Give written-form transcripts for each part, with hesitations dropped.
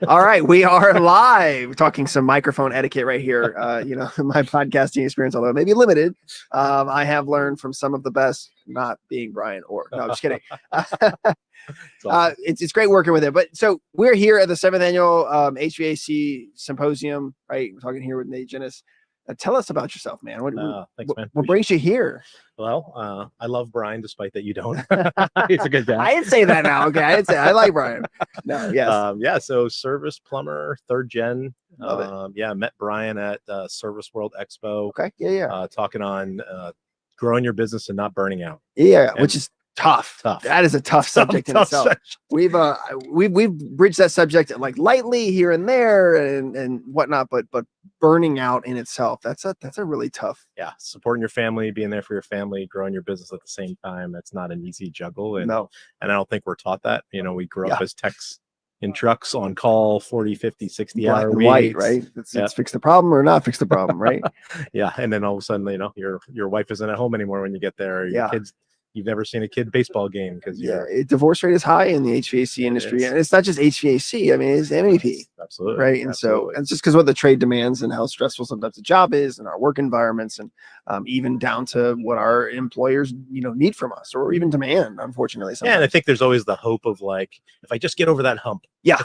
All right, we are live talking some microphone etiquette right here. My podcasting experience, although it may be limited, I have learned from some of the best, not being Brian or no, I'm just kidding. Awesome. It's great working with it. But so we're here at the 7th annual HVAC Symposium, right? We're talking here with Nate Agentis. Tell us about yourself, man. Thanks, man. What brings you here? Well, I love Brian, despite that you don't. He's a good guy. I didn't say that now. Okay, I didn't say I like Brian. No, yes. So service plumber, third gen. Love it. Met Brian at Service World Expo. Okay, yeah. Talking on growing your business and not burning out. Yeah, which is tough. That is a tough subject in itself. We've bridged that subject like lightly here and there and whatnot, but burning out in itself, that's a really tough. Yeah, supporting your family, being there for your family, growing your business at the same time. That's not an easy juggle. And I don't think we're taught that. We grew up as techs in trucks on call 40, 50, 60 Black hour and weeks. white, right? It's fix the problem or not fix the problem, right? Yeah. And then all of a sudden, your wife isn't at home anymore when you get there. Your kids, you've never seen a kid baseball game because divorce rate is high in the HVAC industry, and it's not just HVAC. I mean, it's MEP. Absolutely. Right. And so it's just because what the trade demands and how stressful sometimes the job is and our work environments and even down to what our employers, need from us or even demand, unfortunately. Sometimes. Yeah. And I think there's always the hope of like, if I just get over that hump. Yeah.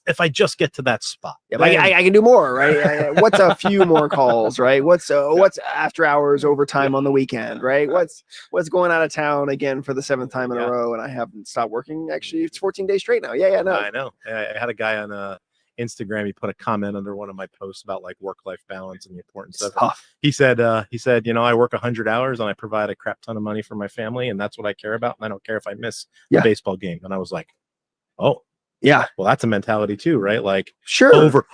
If I just get to that spot. Yeah, I can do more, right? What's a few more calls, right? What's after hours overtime on the weekend, right? What's going out of town again for the 7th time in a row, and I haven't stopped working. Actually, it's 14 days straight now. No, I know. I had a guy on Instagram. He put a comment under one of my posts about like work-life balance and the importance of it. He said, I work 100 hours and I provide a crap ton of money for my family, and that's what I care about. And I don't care if I miss a baseball game. And I was like, oh. Yeah. Well, that's a mentality too, right? Like over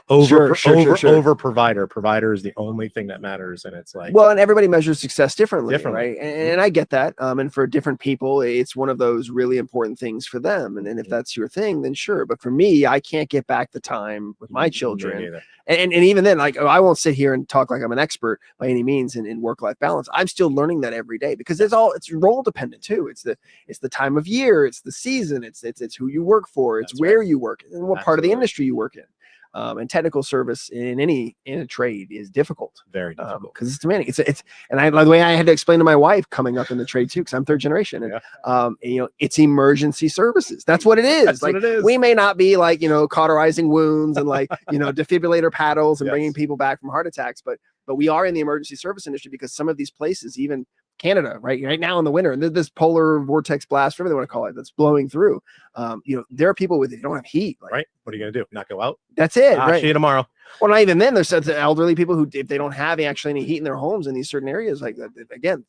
provider. Provider is the only thing that matters. And it's like, well, and everybody measures success differently. Right? And I get that. And for different people, it's one of those really important things for them. And if that's your thing, then sure. But for me, I can't get back the time with my children. And even then, like, I won't sit here and talk like I'm an expert by any means in work-life balance. I'm still learning that every day because it's role dependent too. It's the time of year, it's the season, it's who you work for, it's where you work and what part of the industry you work in. And technical service in a trade is difficult. Very difficult because it's demanding. And by the way, I had to explain to my wife coming up in the trade too, because I'm third generation. And it's emergency services. That's what it is. That's what it is. We may not be like cauterizing wounds and like defibrillator paddles and bringing people back from heart attacks, but we are in the emergency service industry because some of these places, even Canada, right now in the winter, and this polar vortex blast, whatever they want to call it, that's blowing through. There are people they don't have heat. Right. What are you gonna do? Not go out? That's it. Right. See you tomorrow. Well, not even then. There's elderly people who, if they don't have actually any heat in their homes in these certain areas, like again,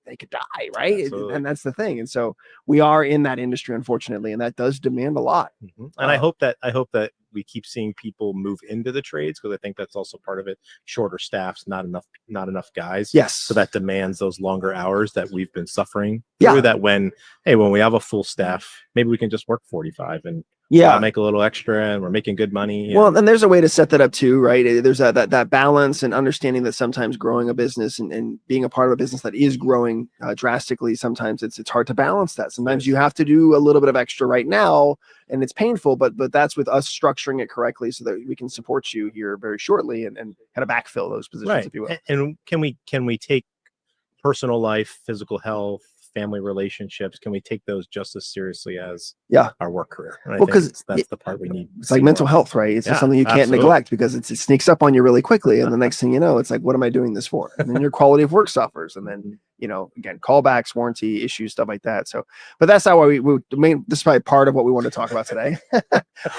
they could die, right? And that's the thing. And so we are in that industry, unfortunately, and that does demand a lot. And I hope that we keep seeing people move into the trades, because I think that's also part of it. Shorter staffs, not enough guys. Yes. So that demands those longer hours that we've been suffering through. That when we have a full staff, maybe we can just work 45 and make a little extra, and we're making good money. Well, and there's a way to set that up too, right? There's that balance and understanding that sometimes growing a business and being a part of a business that is growing drastically, sometimes it's hard to balance that. Sometimes you have to do a little bit of extra right now, and it's painful, but that's with us structuring it correctly so that we can support you here very shortly and kind of backfill those positions, if you will. And can we take personal life, physical health, family relationships, can we take those just as seriously as our work career? And well, because that's the part we need. It's like mental health, right? It's just something you can't neglect, because it sneaks up on you really quickly, and the next thing you know, it's like, what am I doing this for? And then your quality of work suffers, and then again, callbacks, warranty issues, stuff like that. So, but that's not why this is probably part of what we want to talk about today.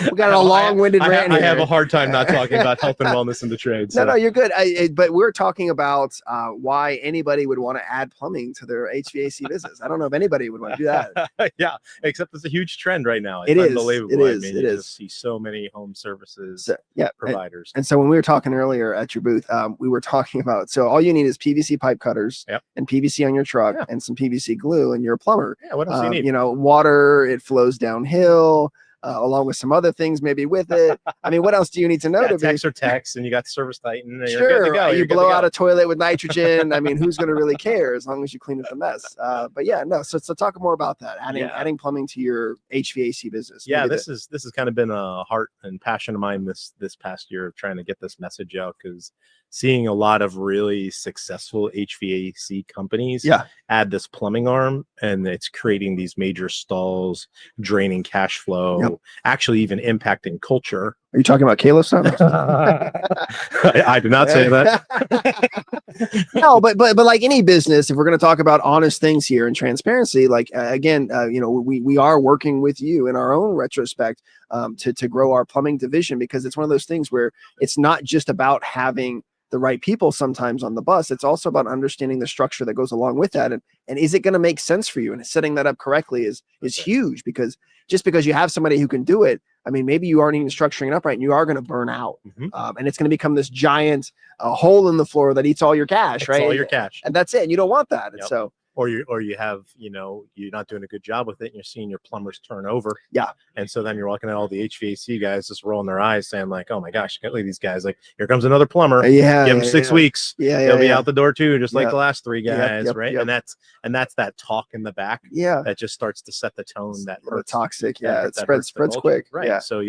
We got a long-winded rant here. I have a hard time not talking about health and wellness in the trades. No, you're good. But we're talking about why anybody would want to add plumbing to their HVAC business. I don't know if anybody would want to do that. Yeah, except it's a huge trend right now. It's unbelievable. It is. You see so many home services providers. And so when we were talking earlier at your booth, we were talking about, so all you need is PVC pipe cutters and PVC on your truck and some PVC glue, and you're a plumber. Yeah, what else do you need? Water, it flows downhill. along with some other things maybe with it. I mean, what else do you need to know? To text or text, and you got Service Titan. And sure, you're good to go. You blow out a toilet with nitrogen. I mean, who's going to really care as long as you clean up the mess? But yeah, no. So talk more about that. Adding plumbing to your HVAC business. Yeah, this has kind of been a heart and passion of mine this past year of trying to get this message out, because seeing a lot of really successful HVAC companies add this plumbing arm, and it's creating these major stalls, draining cash flow, actually even impacting culture. Are you talking about Caleb's son? I did not say that. No, but like any business, if we're going to talk about honest things here and transparency, like again, we are working with you in our own retrospect to grow our plumbing division, because it's one of those things where it's not just about having the right people sometimes on the bus. It's also about understanding the structure that goes along with that. And is it going to make sense for you? And setting that up correctly is huge, because just because you have somebody who can do it, I mean, maybe you aren't even structuring it up right, and you are going to burn out. And it's going to become this giant hole in the floor that eats all your cash, right? All your cash. And that's it. And you don't want that. And so, or you have, you're not doing a good job with it, and you're seeing your plumbers turn over. Yeah. And so then you're looking at all the HVAC guys just rolling their eyes, saying like, oh my gosh, look at these guys. Like, here comes another plumber. Give him 6 weeks. They'll be out the door too, just like the last three guys, right? And that's that talk in the back. That just starts to set the tone that hurts. Toxic. It spreads quick. Right. Yeah. So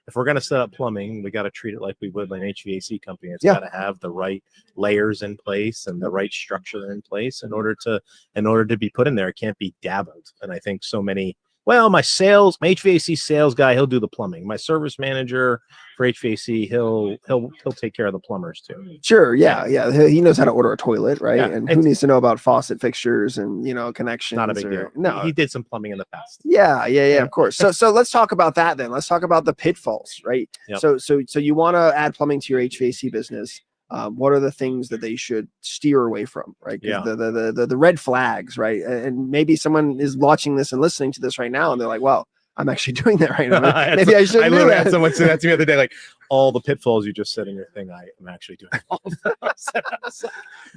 if we're going to set up plumbing, we got to treat it like we would an HVAC company. It's got to have the right layers in place and the right structure in place in order to be put in there. It can't be dabbled. And I think so many, my HVAC sales guy, he'll do the plumbing. My service manager for HVAC, he'll take care of the plumbers too. Sure. Yeah. He knows how to order a toilet, right? And who needs to know about faucet fixtures and connections? Not a big deal. No, he did some plumbing in the past. Yeah, of course. So let's talk about that then. Let's talk about the pitfalls, right? So you want to add plumbing to your HVAC business. What are the things that they should steer away from, right? The red flags, right? And maybe someone is watching this and listening to this right now, and they're like, well, I'm actually doing that right now. Maybe I should. I literally had someone say that to me the other day, like, all the pitfalls you just said in your thing, I am actually doing all of them.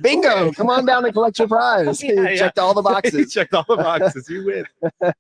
Bingo! Come on down and collect your prize. Checked all the boxes. Checked all the boxes. You win.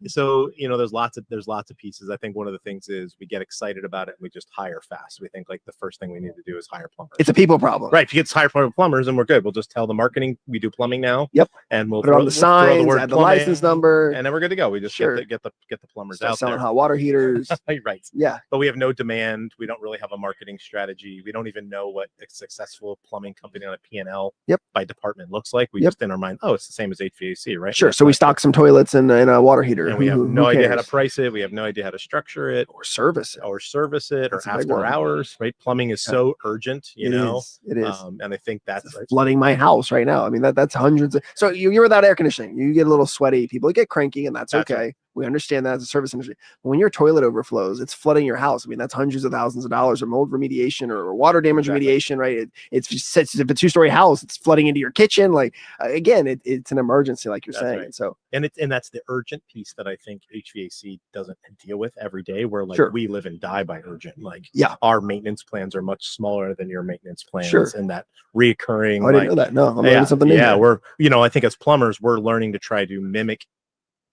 So there's lots of pieces. I think one of the things is we get excited about it and we just hire fast. We think like the first thing we need to do is hire plumbers. It's a people problem, right? If you get hired plumbers, and we're good. We'll just tell the marketing we do plumbing now. And we'll put it on the signs, add the license number, and then we're good to go. We just get the plumbers out selling hot water heaters. Right. Yeah. But we have no demand. We don't really have a marketing strategy. We don't even know what a successful plumbing company on a P&L by department looks like. We just in our mind, it's the same as HVAC, right? Sure. So we stock some toilets and a water heater, and we have no idea how to price it. We have no idea how to structure it or service it or after hours, right? Plumbing is so urgent, It is. And I think that's flooding my house right now. I mean, that's hundreds of, so you're without air conditioning, you get a little sweaty, people get cranky, and that's okay. Right. We understand that as a service industry. But when your toilet overflows, it's flooding your house. I mean, that's hundreds of thousands of dollars, or mold remediation or water damage remediation, right? It's a 2-story house. It's flooding into your kitchen. Like, again, it's an emergency, like you're saying. Right. So, and that's the urgent piece that I think HVAC doesn't deal with every day, where like we live and die by urgent. Like, our maintenance plans are much smaller than your maintenance plans, and that reoccurring. I didn't know that. No, I'm learning something new. Yeah, we're, I think as plumbers, we're learning to try to mimic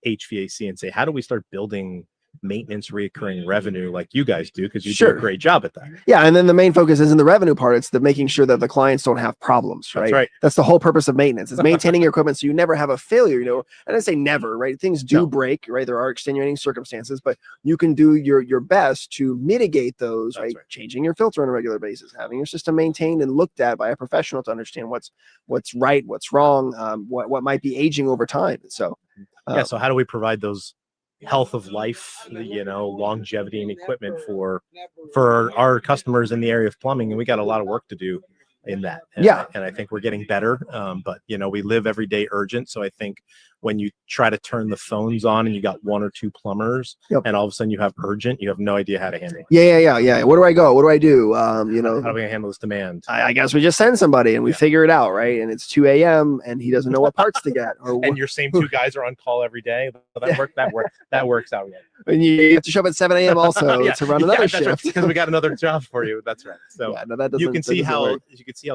HVAC and say, how do we start building maintenance reoccurring revenue like you guys do, because you do a great job at that. And then the main focus isn't the revenue part, it's the making sure that the clients don't have problems, right? That's right. That's the whole purpose of maintenance, is maintaining your equipment so you never have a failure. And I say never, right? Things do break, right? There are extenuating circumstances, but you can do your best to mitigate those, right? Changing your filter on a regular basis, having your system maintained and looked at by a professional to understand what's right, what's wrong, what might be aging over time. So so how do we provide those health of life, longevity and equipment for our customers in the area of plumbing? And we got a lot of work to do in that. And I think we're getting better. But we live every day urgent. So I think when you try to turn the phones on and you got 1 or 2 plumbers and all of a sudden you have urgent, you have no idea how to handle it. Yeah. Where do I go? What do I do? How do we handle this demand? I guess we just send somebody and we figure it out, right? And it's 2 a.m. and he doesn't know what parts to get. And your same 2 guys are on call every day. That works out. And you have to show up at 7 a.m. also to run another shift, because we got another job for you. That's right. So you can see how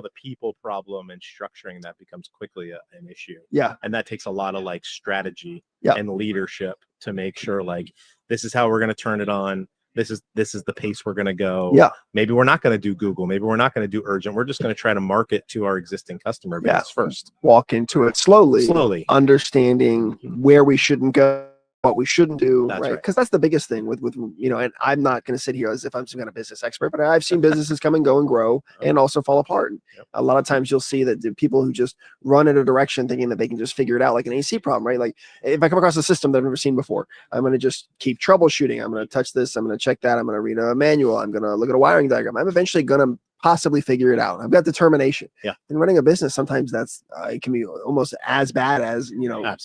the people problem and structuring that becomes quickly an issue. And that takes a lot of like strategy and leadership to make sure like this is how we're going to turn it on. This is the pace we're going to go. Yeah. Maybe we're not going to do Google. Maybe we're not going to do urgent. We're just going to try to market to our existing customer base first. Walk into it slowly, understanding where we shouldn't go, what we shouldn't do, right? Because that's the biggest thing with you know, and I'm not going to sit here as if I'm some kind of business expert, but I've seen businesses come and go and grow and also fall apart. A lot of times you'll see that the people who just run in a direction thinking that they can just figure it out, like an AC problem, right? Like if I come across a system that I've never seen before, I'm going to just keep troubleshooting. I'm going to touch this. I'm going to check that. I'm going to read a manual. I'm going to look at a wiring diagram. I'm eventually going to possibly figure it out. I've got determination. And running a business, sometimes that's it can be almost as bad as, you know,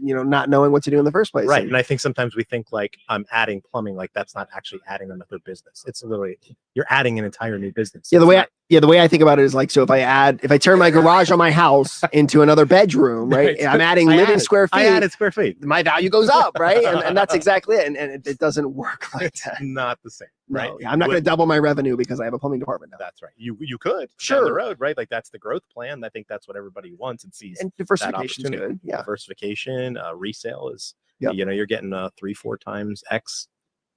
you know, not knowing what to do in the first place. Right. And I think sometimes we think like I'm adding plumbing, like that's not actually adding another business. It's literally you're adding an entire new business. Yeah, the way I think about it is like, so if I turn my garage on my house into another bedroom, right? I'm adding living square feet. I added square feet. My value goes up, right? And that's exactly it. And it doesn't work like that. Not the same, right? No, I'm not going to double my revenue because I have a plumbing department now. That's right. You could down the road, right? Like that's the growth plan. I think that's what everybody wants and sees. And diversification is good. Yeah, diversification, resale is. You know, you're getting 3-4 times X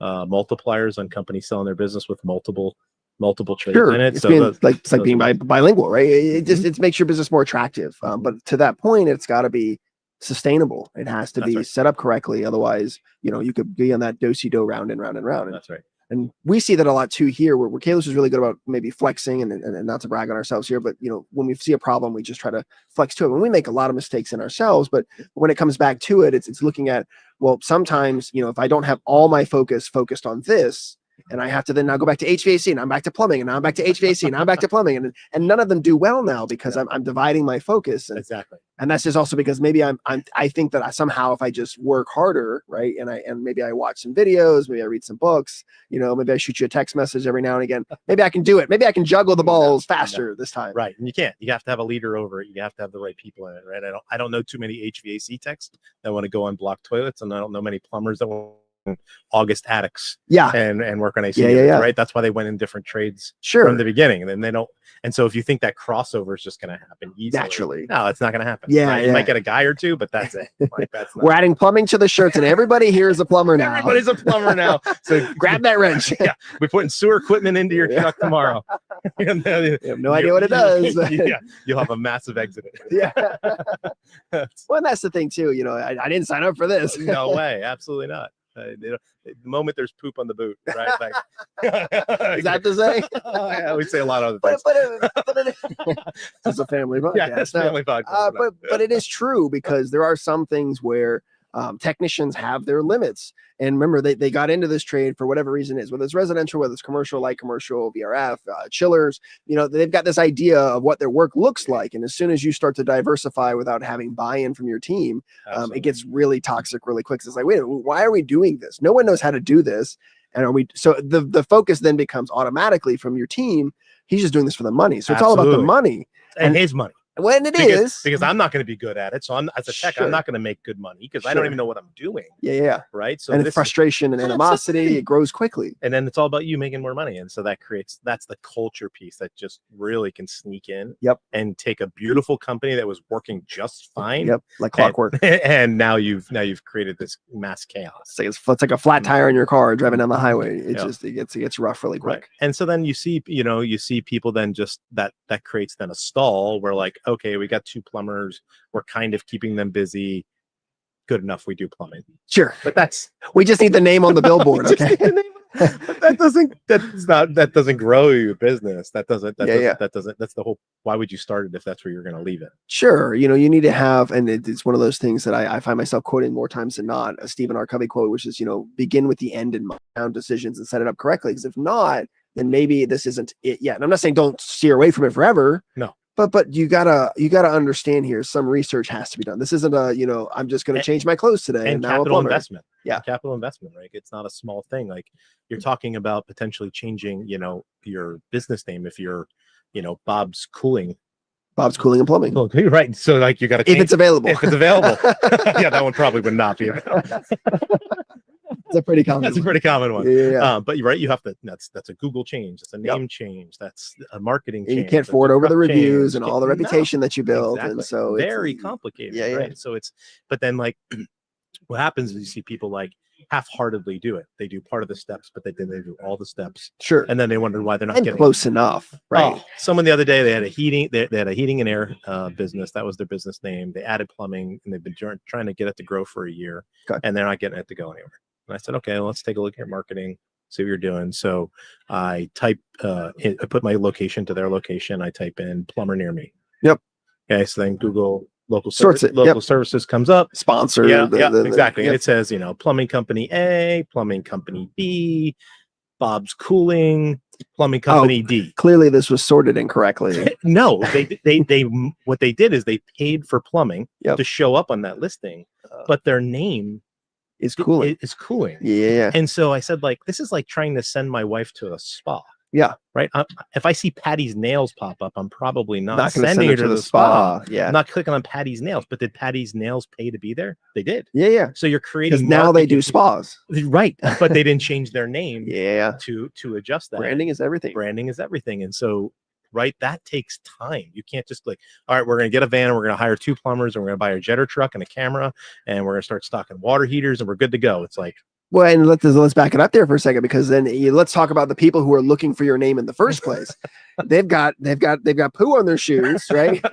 multipliers on companies selling their business with multiple trades in it. It's like being bilingual, right? It just it makes your business more attractive. But to that point, it's got to be sustainable. It has to be set up correctly. Otherwise, you know, you could be on that do-si-do round and round and round. That's right. And we see that a lot too here, where Kalos is really good about maybe flexing and not to brag on ourselves here, but you know, when we see a problem, we just try to flex to it. And we make a lot of mistakes in ourselves, but when it comes back to it, it's looking at, well, sometimes, you know, if I don't have all my focused on this, and I have to then now go back to HVAC, and I'm back to plumbing, and now I'm back to HVAC, and now I'm back to plumbing, and none of them do well now because I'm dividing my focus. And that's just also because maybe I think that somehow if I just work harder, right, and maybe I watch some videos, maybe I read some books, you know, maybe I shoot you a text message every now and again, maybe I can do it, maybe I can juggle the balls faster this time. Right, and you can't. You have to have a leader over it. You have to have the right people in it, right? I don't know too many HVAC techs that want to go on block toilets, and I don't know many plumbers that want August attics and work on AC units, right? That's why they went in different trades from the beginning, and then they don't. And so if you think that crossover is just going to happen easily, naturally, no, it's not going to happen. You might get a guy or two, but that's it. Like, we're adding plumbing to the shirts, and everybody here is a plumber now. Everybody's a plumber now. So grab that wrench. We're putting sewer equipment into your truck tomorrow. You have no idea what it does. You'll have a massive exit. Well, and that's the thing too. You know, I didn't sign up for this. No way, absolutely not. The moment there's poop on the boot, right? Like, is that to say? Yeah, we say a lot of other things. It's a family podcast. Yeah, it's a family podcast. But it is true, because there are some things where technicians have their limits. And remember, they got into this trade for whatever reason it is, whether it's residential, whether it's commercial, light commercial, VRF, chillers, you know, they've got this idea of what their work looks like. And as soon as you start to diversify without having buy-in from your team, it gets really toxic really quick. So it's like, wait, why are we doing this? No one knows how to do this. And so the focus then becomes automatically from your team. He's just doing this for the money. So it's all about the money. And his money. When it is, because I'm not going to be good at it. So as a tech, I'm not going to make good money because I don't even know what I'm doing. Right. So and frustration and animosity, it grows quickly. And then it's all about you making more money. And so that's the culture piece that just really can sneak in and take a beautiful company that was working just fine. Like clockwork. And now you've created this mass chaos. It's like a flat tire in your car driving down the highway. It gets rough really quick. Right. And so then you see people then just that creates then a stall where like, okay, we got 2 plumbers. We're kind of keeping them busy. Good enough. We do plumbing. Sure. But we just need the name on the billboard. Okay. that doesn't grow your business. That's the whole, why would you start it if that's where you're going to leave it? Sure. You know, you need to have, and it's one of those things that I find myself quoting more times than not, a Stephen R. Covey quote, which is, you know, begin with the end in mind, decisions and set it up correctly. Because if not, then maybe this isn't it yet. And I'm not saying don't steer away from it forever. No. But you gotta understand here, some research has to be done. This isn't I'm just going to change my clothes today. And capital investment. Capital investment, right? It's not a small thing. Like you're talking about potentially changing, you know, your business name if you're, you know, Bob's Cooling and Plumbing. Right. So like you got to, if it's available. Yeah, that one probably would not be. It's a pretty common. That's a pretty common one. Yeah. But you're right. You have to. That's a Google change. That's a name change. That's a marketing change. You can't forward over the reviews and all the reputation that you build, and so very complicated. Right. So but then like what happens is you see people like half-heartedly do it. They do part of the steps, but they do all the steps. Sure. And then they wonder why they're not getting close enough, right? Oh, someone the other day, they had a heating, they had a heating and air business. That was their business name. They added plumbing, and they've been trying to get it to grow for a year, and they're not getting it to go anywhere. And I said, okay, well, let's take a look at your marketing, see what you're doing. So I I put my location to their location. I type in plumber near me. Yep. Okay. So then Google local services comes up. Sponsor. Yeah, exactly. And it says, plumbing company A, plumbing company B, Bob's Cooling, plumbing company D. Clearly this was sorted incorrectly. No, they what they did is they paid for plumbing to show up on that listing, but their name is cooling. Is cooling. Yeah. And so I said, like, this is like trying to send my wife to a spa. Yeah. Right. If I see Patty's nails pop up, I'm probably not sending sending her to the spa. Yeah. I'm not clicking on Patty's nails, but did Patty's nails pay to be there? They did. Yeah. So you're creating now they do spas. Right. But they didn't change their name. To adjust that. Branding is everything. Branding is everything. And so, right, that takes time. You can't just like, all right, we're going to get a van, we're going to hire 2 plumbers, and we're going to buy a jetter truck and a camera, and we're going to start stocking water heaters, and we're good to go. It's like, well, and let's back it up there for a second, because then let's talk about the people who are looking for your name in the first place. They've got poo on their shoes, right?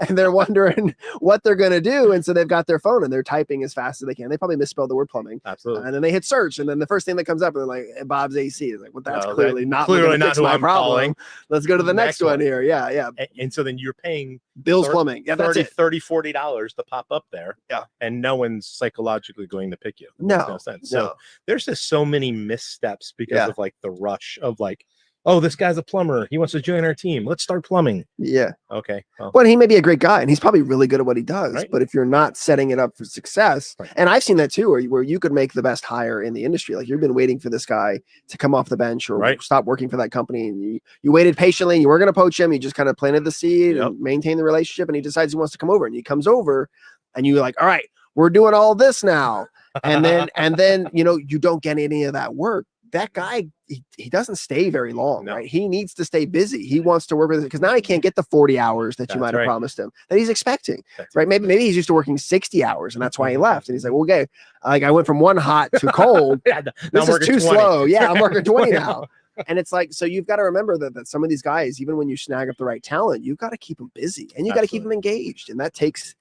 And they're wondering what they're going to do. And so they've got their phone and they're typing as fast as they can. They probably misspelled the word plumbing. Absolutely. And then they hit search, and then the first thing that comes up, and they're like, Bob's AC. It's like, well, that's clearly not who my I'm problem. Calling. Let's go to the next one here. Yeah. And so then you're paying Bill's Plumbing. Yeah, that's $30, $40 to pop up there. Yeah. And no one's psychologically going to pick you. No sense. So there's just so many missteps because of like the rush of like, oh, this guy's a plumber, he wants to join our team, let's start plumbing. Yeah. Okay. Well, he may be a great guy and he's probably really good at what he does, but if you're not setting it up for success, and I've seen that too, where you could make the best hire in the industry. Like, you've been waiting for this guy to come off the bench or stop working for that company, and you waited patiently, you weren't going to poach him, you just kind of planted the seed and maintained the relationship, and he decides he wants to come over, and he comes over and you're like, all right, we're doing all this now. And then you don't get any of that work. That guy, he doesn't stay very long, right? He needs to stay busy. He wants to work with it because now he can't get the 40 hours that you might have promised him, that he's expecting, right? Maybe he's used to working 60 hours, and that's why he left. And he's like, well, okay, like, I went from one hot to cold. This is too 20. slow. Yeah, I'm working 20 now. And it's like, so you've got to remember that some of these guys, even when you snag up the right talent, you've got to keep them busy, and you got to keep them engaged. And that takes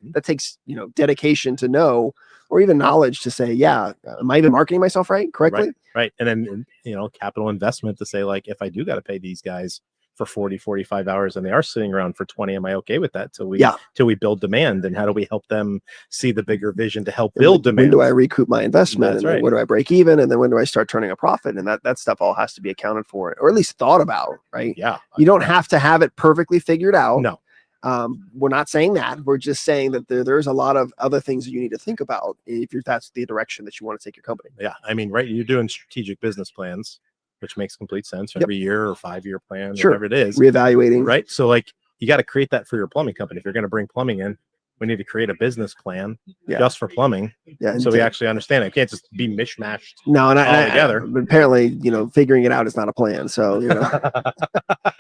dedication to know, or even knowledge to say, am I even marketing myself correctly? Right. And then, capital investment to say, like, if I do got to pay these guys for 40, 45 hours and they are sitting around for 20, am I okay with that till we build demand? And how do we help them see the bigger vision to help build demand? When do I recoup my investment? And when do I break even? And then when do I start turning a profit? And that stuff all has to be accounted for, or at least thought about, right? Yeah. You don't have to have it perfectly figured out. No. We're not saying that. We're just saying that there's a lot of other things that you need to think about if that's the direction that you want to take your company. Yeah. I mean, right. You're doing strategic business plans, which makes complete sense every year, or 5-year plan, whatever it is. Reevaluating. Right. So, like, you got to create that for your plumbing company. If you're going to bring plumbing in, we need to create a business plan just for plumbing. Yeah. So we actually understand it. It can't just be mishmashed. No, and all together. But apparently, figuring it out is not a plan. So,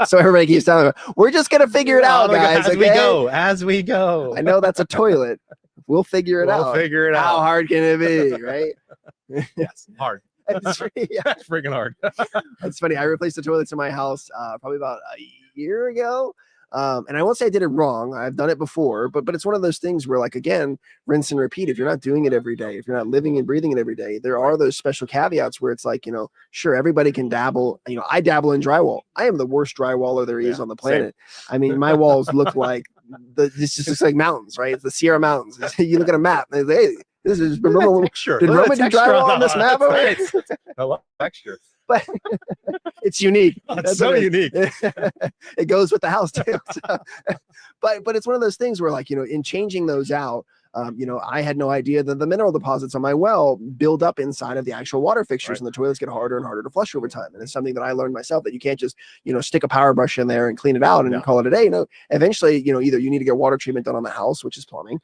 so everybody keeps telling me, we're just going to figure it out, guys. As we go. I know that's a toilet. We'll figure it out. We'll figure it out. How hard can it be? Right. Yes. Hard. It's freaking hard. It's funny. I replaced the toilets in my house probably about a year ago. And I won't say I did it wrong. I've done it before, but it's one of those things where, like, again, rinse and repeat. If you're not doing it every day, if you're not living and breathing it every day, there are those special caveats where it's like, sure, everybody can dabble. I dabble in drywall. I am the worst drywaller there is on the planet. Same. I mean, my walls look like this just looks like mountains, right? It's the Sierra Mountains. You look at a map and they say, hey, this is, remember, did Roman do drywall on this map? I love texture. But it's unique. It's so unique. It goes with the house too. So, but it's one of those things where, like, in changing those out, I had no idea that the mineral deposits on my well build up inside of the actual water fixtures, and the toilets get harder and harder to flush over time. And it's something that I learned myself, that you can't just, stick a power brush in there and clean it out and call it a day. Eventually, either you need to get water treatment done on the house, which is plumbing,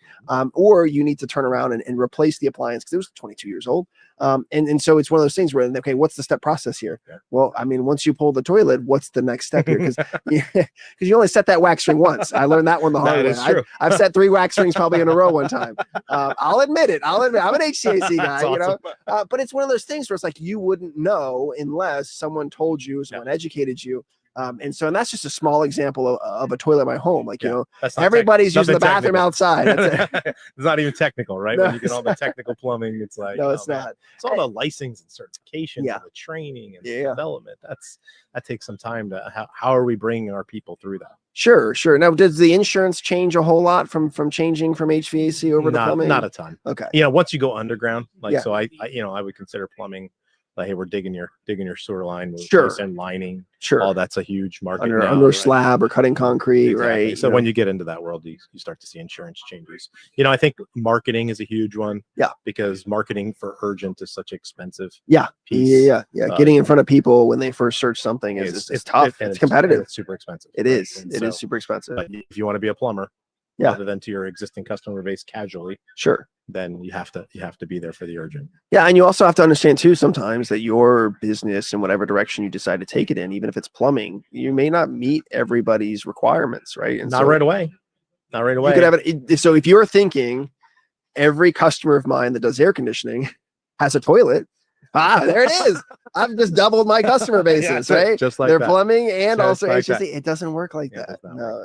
or you need to turn around and replace the appliance, because it was 22 years old. And so it's one of those things where, okay, what's the step process here? Yeah. Well, I mean, once you pull the toilet, what's the next step here? Because you only set that wax ring once. I learned that one the hard way. I've set 3 wax rings probably in a row one time. I'll admit it. I'm an HVAC guy, awesome. you know. But it's one of those things where it's like you wouldn't know unless someone told you, someone educated you. And that's just a small example of a toilet in my home. Like, you know, everybody's using the bathroom outside. It's not even technical, right? No, when you get all the technical plumbing, it's like, no, it's not. It's all the licensing and certifications and the training and development. That takes some time to, how are we bringing our people through that? Sure. Now, does the insurance change a whole lot from changing from HVAC over to plumbing? Not a ton. Okay. You know, once you go underground, like, so I would consider plumbing, like, hey, we're digging your sewer line, and lining, all that's a huge market under slab or cutting concrete, right? So when you get into that world, you start to see insurance changes. You know, I think marketing is a huge one. Yeah, because marketing for urgent is such expensive. Piece. Yeah. Getting in front of people when they first search something is tough. It's competitive. It's super expensive. It is. It is super expensive. But if you want to be a plumber, rather than to your existing customer base casually, then you have to be there for the urgent. Yeah, and you also have to understand too sometimes that your business in whatever direction you decide to take it in, even if it's plumbing, you may not meet everybody's requirements, right? And not right away. You could have it. So if you're thinking every customer of mine that does air conditioning has a toilet, there it is. I've just doubled my customer basis, right? Just like they're that. Plumbing and just also like HVAC. It doesn't work like that. No.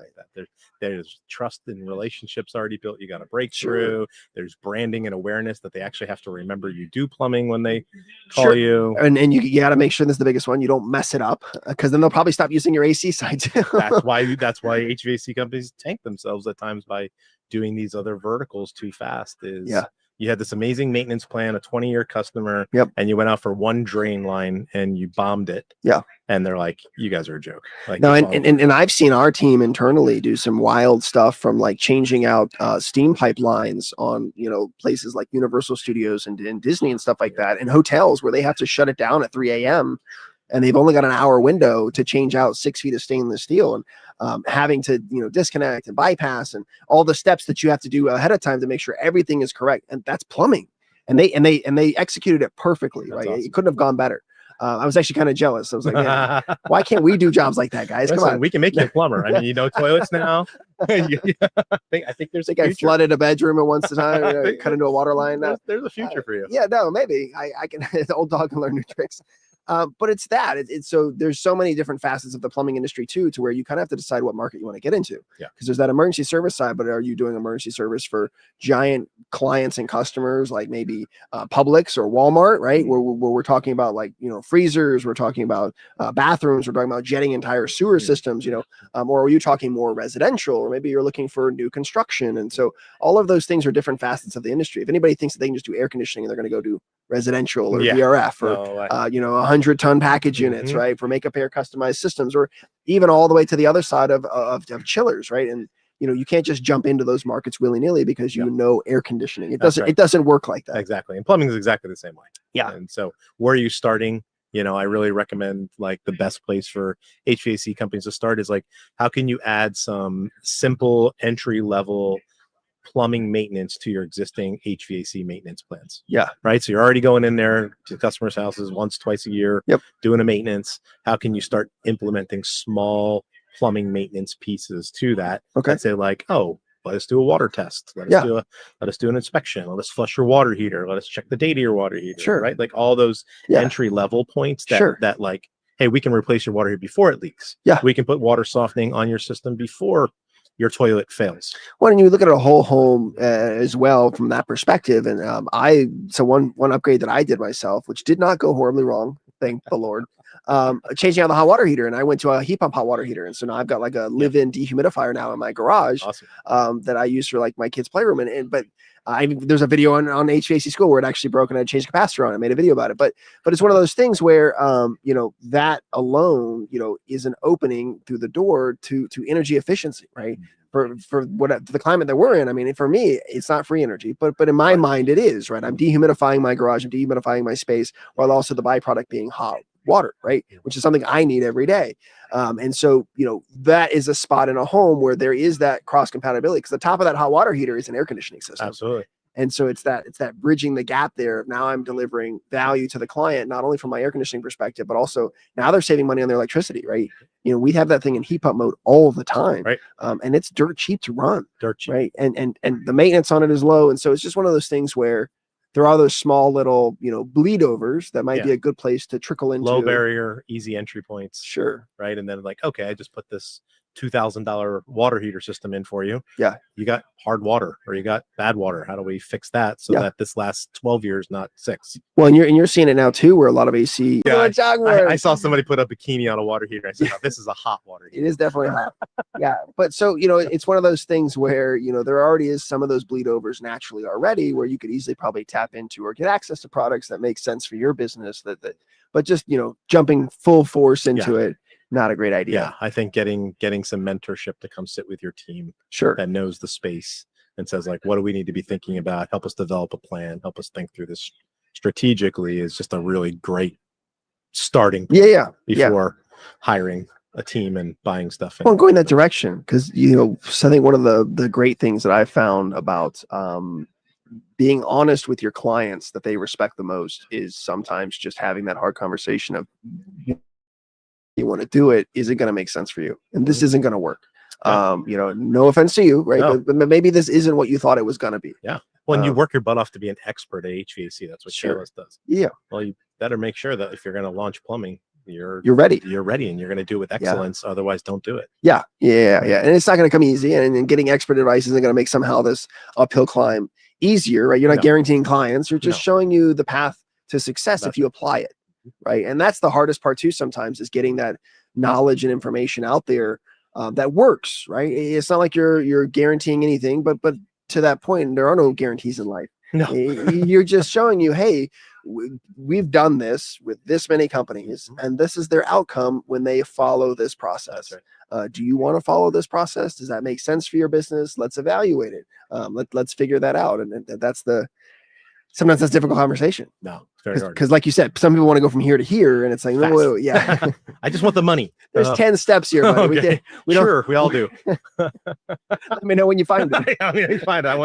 There's trust and relationships already built. You got to break through. There's branding and awareness that they actually have to remember you do plumbing when they call you. And you got to make sure this is the biggest one. You don't mess it up, because then they'll probably stop using your AC side too. That's why HVAC companies tank themselves at times by doing these other verticals too fast. You had this amazing maintenance plan, a 20-year customer, and you went out for one drain line and you bombed it. Yeah. And they're like, you guys are a joke. Like, no, and I've seen our team internally do some wild stuff, from like changing out steam pipelines on, you know, places like Universal Studios and Disney and stuff like that, and hotels where they have to shut it down at 3 a.m. and they've only got an hour window to change out 6 feet of stainless steel, and having to, you know, disconnect and bypass and all the steps that you have to do ahead of time to make sure everything is correct. And that's plumbing. And they executed it perfectly. That's right. Awesome. It couldn't have gone better. I was actually kind of jealous. I was like, man, why can't we do jobs like that, guys? Listen, come on. We can make you a plumber. I mean, you know, toilets now. I think there's I flooded a bedroom at once time, cut into a water line. There's a future for you. Yeah, no, maybe I can, the old dog can learn new tricks. But it's that it's so there's so many different facets of the plumbing industry too, to where you kind of have to decide what market you want to get into. Yeah. Because there's that emergency service side, but are you doing emergency service for giant clients and customers like maybe Publix or Walmart, right? Where we're talking about, like, you know, freezers, we're talking about bathrooms, we're talking about jetting entire sewer systems, you know, or are you talking more residential, or maybe you're looking for new construction? And so all of those things are different facets of the industry. If anybody thinks that they can just do air conditioning and they're going to go do residential or VRF or you know, 100-ton package units, right, for makeup air customized systems, or even all the way to the other side of chillers, right? And you know, you can't just jump into those markets willy-nilly because you know air conditioning. It doesn't work like that. Exactly. And plumbing is exactly the same way. Yeah. And so where are you starting? You know, I really recommend, like, the best place for HVAC companies to start is, like, how can you add some simple entry level plumbing maintenance to your existing HVAC maintenance plans? Yeah. Right. So you're already going in there to customers' houses once, twice a year, doing a maintenance. How can you start implementing small plumbing maintenance pieces to that? Okay. And say, like, oh, let us do a water test. Let us do an inspection. Let us flush your water heater. Let us check the data of your water heater. Sure. Right. Like all those entry level points that like, hey, we can replace your water heater before it leaks. Yeah. We can put water softening on your system before your toilet fails. Well, and you look at a whole home as well from that perspective. And so one upgrade that I did myself, which did not go horribly wrong, thank the Lord, changing out the hot water heater, and I went to a heat pump hot water heater, and so now I've got like a live-in dehumidifier now in my garage. Awesome. That I use for like my kids' playroom, but there's a video on HVAC School where it actually broke and I changed the capacitor on it. I made a video about it, but it's one of those things where you know, that alone, you know, is an opening through the door to energy efficiency, right? For the climate that we're in. I mean, for me, it's not free energy, but in my mind, it is, right? I'm dehumidifying my garage, I'm dehumidifying my space, while also the byproduct being hot water, right? Which is something I need every day. And so, you know, that is a spot in a home where there is that cross compatibility, because the top of that hot water heater is an air conditioning system. Absolutely. And so it's that bridging the gap there. Now I'm delivering value to the client, not only from my air conditioning perspective, but also now they're saving money on their electricity, right? You know, we have that thing in heat pump mode all the time, right? And it's dirt cheap to run, dirt cheap, right? And the maintenance on it is low, and so it's just one of those things where there are those small little, you know, bleed overs that might be a good place to trickle into. Low barrier, easy entry points. Sure. Right. And then like, okay, I just put this $2,000 water heater system in for you. Yeah. You got hard water or you got bad water. How do we fix that so that this lasts 12 years, not 6? Well, and you're seeing it now too, where a lot of AC. Yeah, I saw somebody put a bikini on a water heater. I said, oh, this is a hot water heater. It is definitely hot. Yeah. But so, you know, it's one of those things where, you know, there already is some of those bleed overs naturally already where you could easily probably tap into or get access to products that make sense for your business but just, you know, jumping full force into it, not a great idea. Yeah, I think getting some mentorship to come sit with your team, that knows the space and says like, what do we need to be thinking about? Help us develop a plan. Help us think through this strategically is just a really great starting point before hiring a team and buying stuff. Well, going that direction, because you know, so I think one of the great things that I've found about being honest with your clients that they respect the most is sometimes just having that hard conversation of, you want to do it, is it going to make sense for you, and this isn't going to work. You know, no offense to you, right? No. But maybe this isn't what you thought it was going to be. When you work your butt off to be an expert at HVAC, that's what Careless does. Well, you better make sure that if you're going to launch plumbing, you're ready, and you're going to do it with excellence. Otherwise, don't do it. And it's not going to come easy, and getting expert advice isn't going to make somehow this uphill climb easier, right? You're not guaranteeing clients, you're just showing you the path to success if you apply it, right? And that's the hardest part too sometimes, is getting that knowledge and information out there that works, right? It's not like you're guaranteeing anything, but to that point, there are no guarantees in life. No. You're just showing you, hey, we've done this with this many companies, and this is their outcome when they follow this process. Do you want to follow this process? Does that make sense for your business? Let's evaluate it. Let's figure that out. And sometimes that's a difficult conversation. No, it's very hard. Because like you said, some people want to go from here to here, and it's like, wait, I just want the money. There's 10 steps here, buddy. Okay. We all do. Let me know when you find it. I mean, find it. I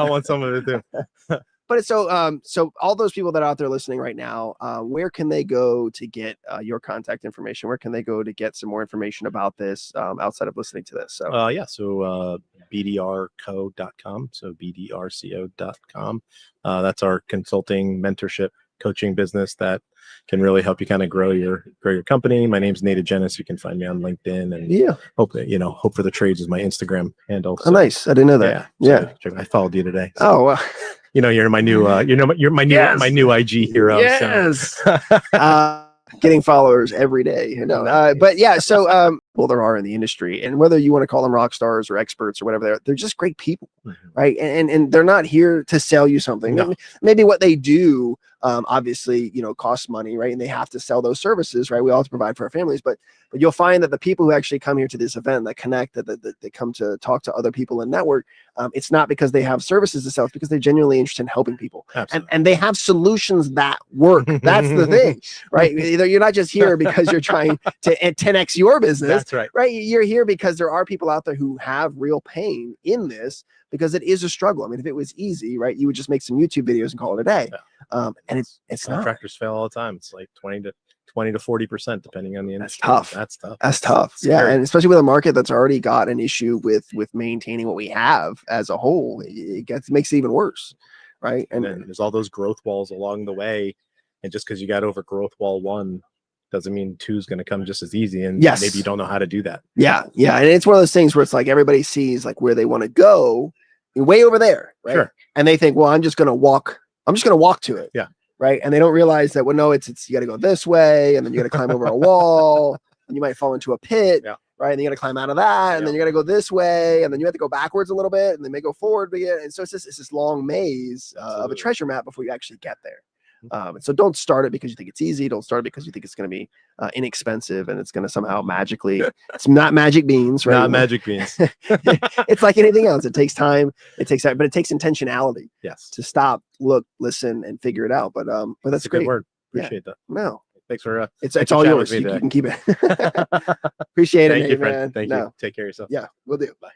want some of it too. But so all those people that are out there listening right now, where can they go to get your contact information? Where can they go to get some more information about this outside of listening to this? So bdrco.com. So bdrco.com. That's our consulting, mentorship, coaching business that can really help you kind of grow your company. My name's Nate Agentis. You can find me on LinkedIn, and Hope for the Trades is my Instagram handle. So, nice. I didn't know that. I followed you today. So. Oh, well. You know, you're my new, my new IG hero. Yes. So. Getting followers every day. But yeah, so there are in the industry, and whether you want to call them rock stars or experts or whatever, they're just great people, right? And they're not here to sell you something. No. Maybe what they do, obviously, costs money, right? And they have to sell those services, right? We all have to provide for our families, but you'll find that the people who actually come here to this event, that connect, that they come to talk to other people and network, it's not because they have services to sell, it's because they're genuinely interested in helping people. And they have solutions that work. That's the thing, right? You're not just here because you're trying to 10x your business. That's right. Right? You're here because there are people out there who have real pain in this, because it is a struggle. I mean, if it was easy, right, you would just make some YouTube videos and call it a day. And it's contractors fail all the time. It's like 20 to 40%, depending on the industry. That's tough. Yeah, and especially with a market that's already got an issue with maintaining what we have as a whole, it makes it even worse, right? And then there's all those growth walls along the way, and just because you got over growth wall 1 doesn't mean 2 is going to come just as easy, and maybe you don't know how to do that. Yeah, and it's one of those things where it's like everybody sees like where they want to go, way over there, right? Sure. And they think, well, I'm just going to walk to it. Yeah. Right. And they don't realize that, well, no, it's you got to go this way, and then you got to climb over a wall, and you might fall into a pit. Yeah. Right. And you got to climb out of that, and then you got to go this way, and then you have to go backwards a little bit, and then may go forward again. And so it's this long maze of a treasure map before you actually get there. And so don't start it because you think it's easy. Don't start it because you think it's going to be inexpensive and it's going to somehow magically, it's not magic beans, right? Not magic beans. It's like anything else. It takes time. But it takes intentionality. Yes. To stop, look, listen, and figure it out. But that's a great word. Appreciate that. No. Thanks for it's all yours. You can keep it. Appreciate it. Thank you, friend. Thank you. Take care of yourself. Yeah, we'll do. Bye.